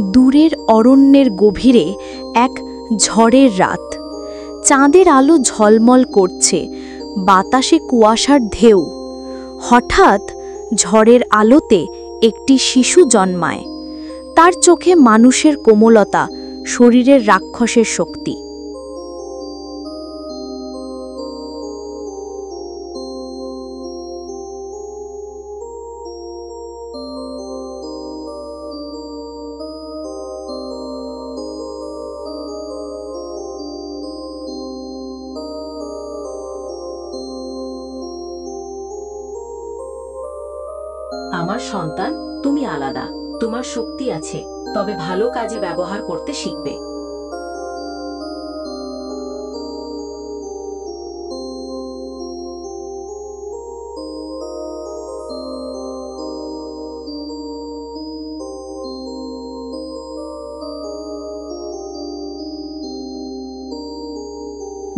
দূরের অরণ্যের গভীরে এক ঝড়ের রাত। চাঁদের আলো ঝলমল করছে, বাতাসে কুয়াশার ঢেউ। হঠাৎ ঝড়ের আলোতে একটি শিশু জন্মায়। তার চোখে মানুষের কোমলতা, শরীরের রাক্ষসের শক্তি। আমার সন্তান, তুমি আলাদা। তোমার শক্তি আছে, তবে ভালো কাজে ব্যবহার করতে শিখবে।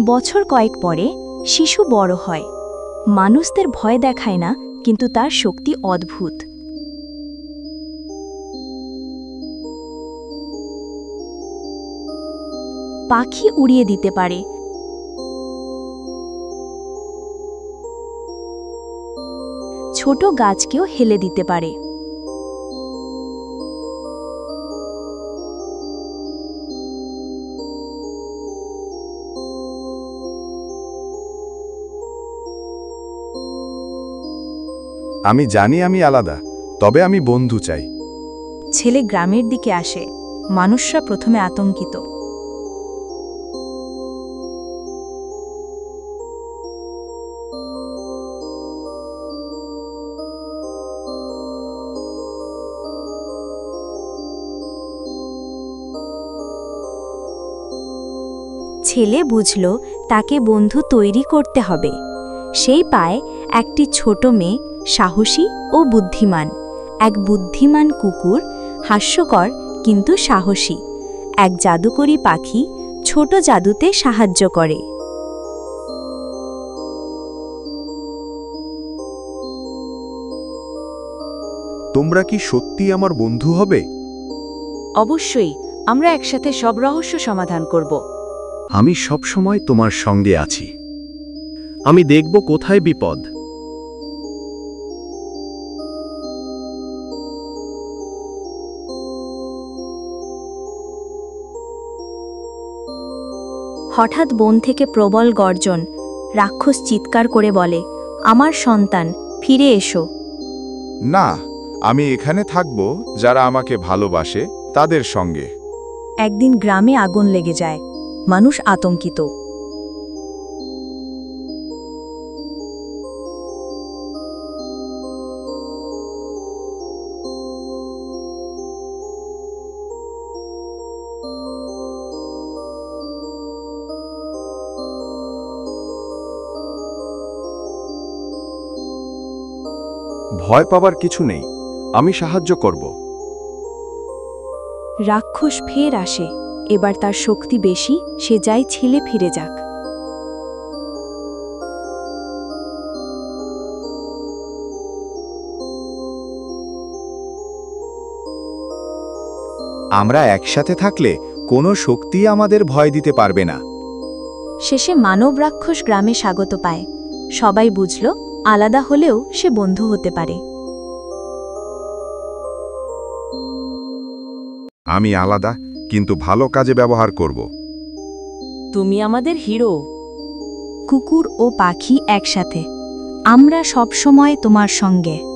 বছর কয়েক পরে শিশু বড় হয়। মানুষদের ভয় দেখায় না, কিন্তু তার শক্তি অদ্ভুত। পাখি উড়িয়ে দিতে পারে, ছোট গাছকেও হেলে দিতে পারে। আমি জানি আমি আলাদা, তবে আমি বন্ধু চাই। ছেলে গ্রামের দিকে আসে। মানুষরা প্রথমে আতঙ্কিত। ছেলে বুঝল তাকে বন্ধু তৈরি করতে হবে। সেই পায় একটি ছোট মেয়ে, সাহসী ও বুদ্ধিমান। এক বুদ্ধিমান কুকুর, হাস্যকর কিন্তু সাহসী। এক জাদুকরী পাখি, ছোট জাদুতে সাহায্য করে। তোমরা কি সত্যি আমার বন্ধু হবে? অবশ্যই, আমরা একসাথে সব রহস্য সমাধান করব। আমি সবসময় তোমার সঙ্গে আছি। আমি দেখব কোথায় বিপদ। হঠাৎ বন থেকে প্রবল গর্জন। রাক্ষস চিৎকার করে বলে, আমার সন্তান, ফিরে এসো। না, আমি এখানে থাকব যারা আমাকে ভালোবাসে তাদের সঙ্গে। একদিন গ্রামে আগুন লেগে যায়। মানুষ আতঙ্কিত। ভয় পাবার কিছু নেই, আমি সাহায্য করব। রাক্ষস ফের আসে। এবার তার শক্তি বেশি, সে যায় ছেলে ফিরে যাক। আমরা একসাথে থাকলে কোনো শক্তি আমাদের ভয় দিতে পারবে না। শেষে মানব রাক্ষস গ্রামে স্বাগত পায়। সবাই বুঝল, আলাদা হলেও সে বন্ধু হতে পারে। আমি আলাদা, কিন্তু ভালো কাজে ব্যবহার করব। তুমি আমাদের হিরো। কুকুর ও পাখি একসাথে। আমরা সব সময় তোমার সঙ্গে।